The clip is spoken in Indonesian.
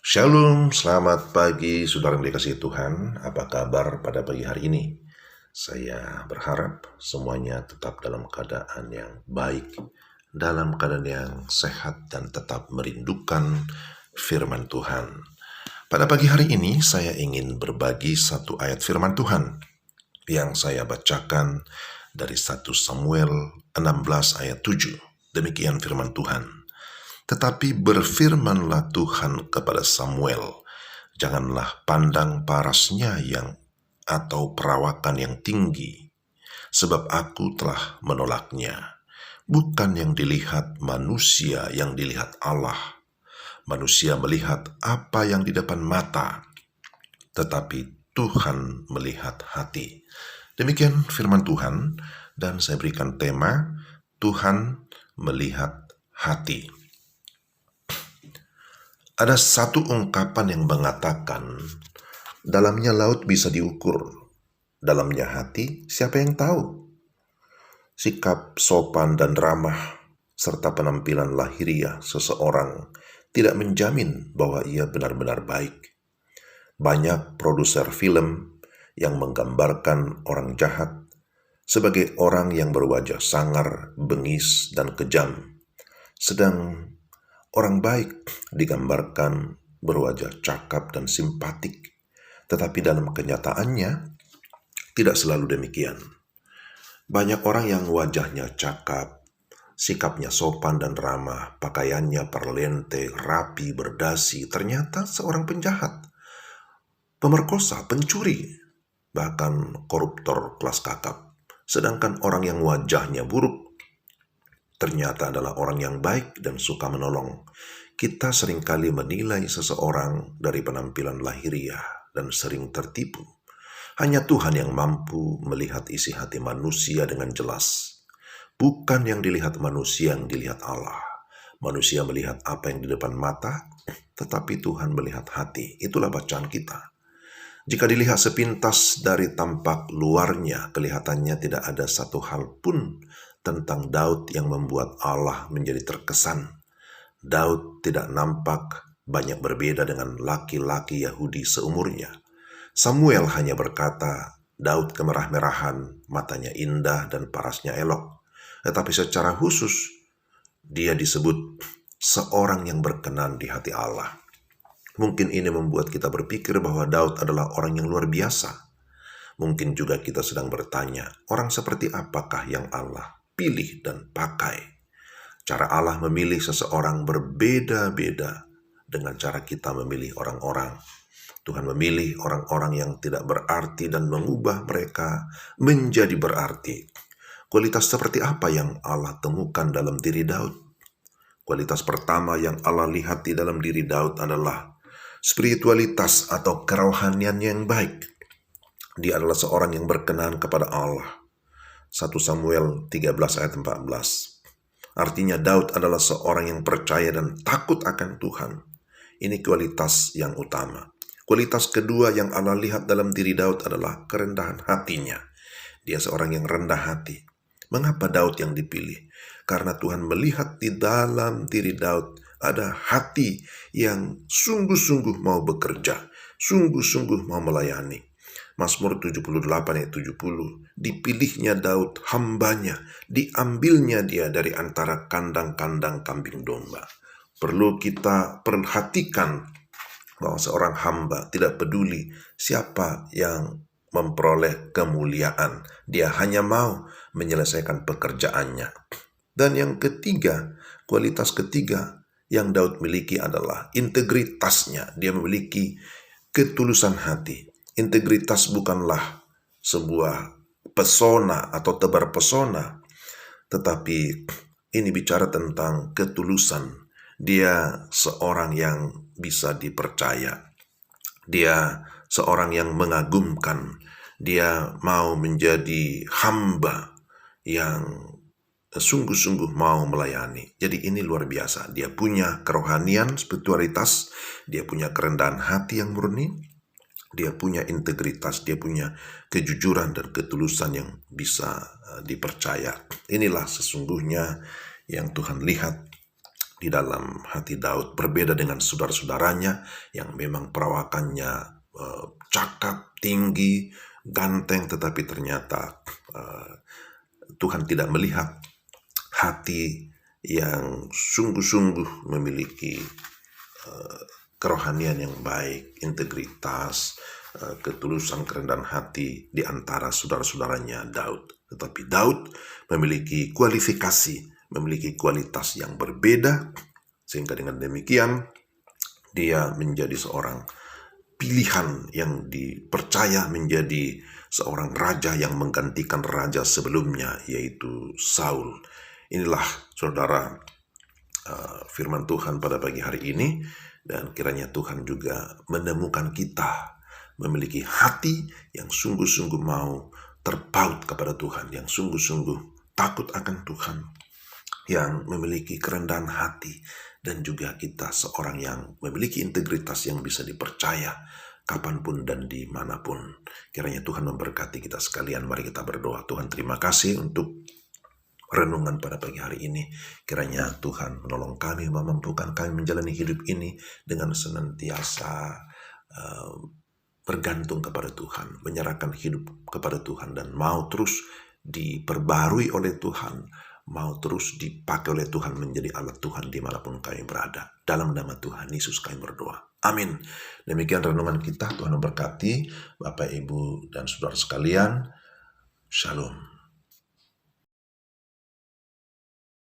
Shalom, selamat pagi saudara yang dikasihi Tuhan. Apa kabar pada pagi hari ini? Saya berharap semuanya tetap dalam keadaan yang baik, dalam keadaan yang sehat dan tetap merindukan firman Tuhan. Pada pagi hari ini saya ingin berbagi satu ayat firman Tuhan yang saya bacakan dari 1 Samuel 16 ayat 7. Demikian firman Tuhan. Tetapi berfirmanlah Tuhan kepada Samuel, janganlah pandang parasnya atau perawakan yang tinggi, sebab aku telah menolaknya. Bukan yang dilihat manusia, yang dilihat Allah. Manusia melihat apa yang di depan mata, tetapi Tuhan melihat hati. Demikian firman Tuhan, dan saya berikan tema, Tuhan melihat hati. Ada satu ungkapan yang mengatakan, dalamnya laut bisa diukur, dalamnya hati siapa yang tahu? Sikap sopan dan ramah, serta penampilan lahiriah seseorang tidak menjamin bahwa ia benar-benar baik. Banyak produser film yang menggambarkan orang jahat sebagai orang yang berwajah sangar, bengis, dan kejam, sedang orang baik digambarkan berwajah cakap dan simpatik, tetapi dalam kenyataannya tidak selalu demikian. Banyak orang yang wajahnya cakap, sikapnya sopan dan ramah, pakaiannya perlente, rapi, berdasi, ternyata seorang penjahat, pemerkosa, pencuri, bahkan koruptor kelas kakap. Sedangkan orang yang wajahnya buruk ternyata adalah orang yang baik dan suka menolong. Kita seringkali menilai seseorang dari penampilan lahiriah dan sering tertipu. Hanya Tuhan yang mampu melihat isi hati manusia dengan jelas. Bukan yang dilihat manusia, yang dilihat Allah. Manusia melihat apa yang di depan mata, tetapi Tuhan melihat hati. Itulah bacaan kita. Jika dilihat sepintas dari tampak luarnya, kelihatannya tidak ada satu hal pun tentang Daud yang membuat Allah menjadi terkesan. Daud tidak nampak banyak berbeda dengan laki-laki Yahudi seumurnya. Samuel hanya berkata, Daud kemerah-merahan, matanya indah dan parasnya elok. Tetapi secara khusus, dia disebut seorang yang berkenan di hati Allah. Mungkin ini membuat kita berpikir bahwa Daud adalah orang yang luar biasa. Mungkin juga kita sedang bertanya, orang seperti apakah yang Allah pilih dan pakai? Cara Allah memilih seseorang berbeda-beda dengan cara kita memilih orang-orang. Tuhan memilih orang-orang yang tidak berarti dan mengubah mereka menjadi berarti. Kualitas seperti apa yang Allah temukan dalam diri Daud? Kualitas pertama yang Allah lihat di dalam diri Daud adalah spiritualitas atau kerohanian yang baik. Dia adalah seorang yang berkenan kepada Allah. 1 Samuel 13 ayat 14. Artinya Daud adalah seorang yang percaya dan takut akan Tuhan. Ini kualitas yang utama. Kualitas kedua yang Allah lihat dalam diri Daud adalah kerendahan hatinya. Dia seorang yang rendah hati. Mengapa Daud yang dipilih? Karena Tuhan melihat di dalam diri Daud ada hati yang sungguh-sungguh mau bekerja, sungguh-sungguh mau melayani. Mazmur 78 ayat 70, dipilihnya Daud hambanya, diambilnya dia dari antara kandang-kandang kambing domba. Perlu kita perhatikan bahwa seorang hamba tidak peduli siapa yang memperoleh kemuliaan. Dia hanya mau menyelesaikan pekerjaannya. Dan yang ketiga, kualitas ketiga yang Daud miliki adalah integritasnya. Dia memiliki ketulusan hati. Integritas bukanlah sebuah pesona atau tebar pesona, tetapi ini bicara tentang ketulusan. Dia seorang yang bisa dipercaya. Dia seorang yang mengagumkan. Dia mau menjadi hamba yang sungguh-sungguh mau melayani. Jadi ini luar biasa. Dia punya kerohanian, spiritualitas. Dia punya kerendahan hati yang murni. Dia punya integritas, dia punya kejujuran dan ketulusan yang bisa dipercaya. Inilah sesungguhnya yang Tuhan lihat di dalam hati Daud, berbeda dengan saudara-saudaranya yang memang perawakannya cakap, tinggi, ganteng, tetapi ternyata Tuhan tidak melihat hati yang sungguh-sungguh memiliki kerohanian yang baik, integritas, ketulusan, kerendahan hati di antara saudara-saudaranya Daud. Tetapi Daud memiliki kualifikasi, memiliki kualitas yang berbeda, sehingga dengan demikian dia menjadi seorang pilihan yang dipercaya menjadi seorang raja yang menggantikan raja sebelumnya, yaitu Saul. Inilah saudara firman Tuhan pada pagi hari ini, dan kiranya Tuhan juga menemukan kita memiliki hati yang sungguh-sungguh mau terpaut kepada Tuhan, yang sungguh-sungguh takut akan Tuhan, yang memiliki kerendahan hati, dan juga kita seorang yang memiliki integritas yang bisa dipercaya kapanpun dan dimanapun. Kiranya Tuhan memberkati kita sekalian. Mari kita berdoa. Tuhan, terima kasih untuk renungan pada pagi hari ini. Kiranya Tuhan menolong kami, memampukan kami menjalani hidup ini dengan senantiasa bergantung kepada Tuhan, menyerahkan hidup kepada Tuhan, dan mau terus diperbarui oleh Tuhan, mau terus dipakai oleh Tuhan menjadi alat Tuhan dimanapun kami berada. Dalam nama Tuhan Yesus kami berdoa. Amin. Demikian renungan kita. Tuhan memberkati Bapak, Ibu, dan saudara sekalian. Shalom.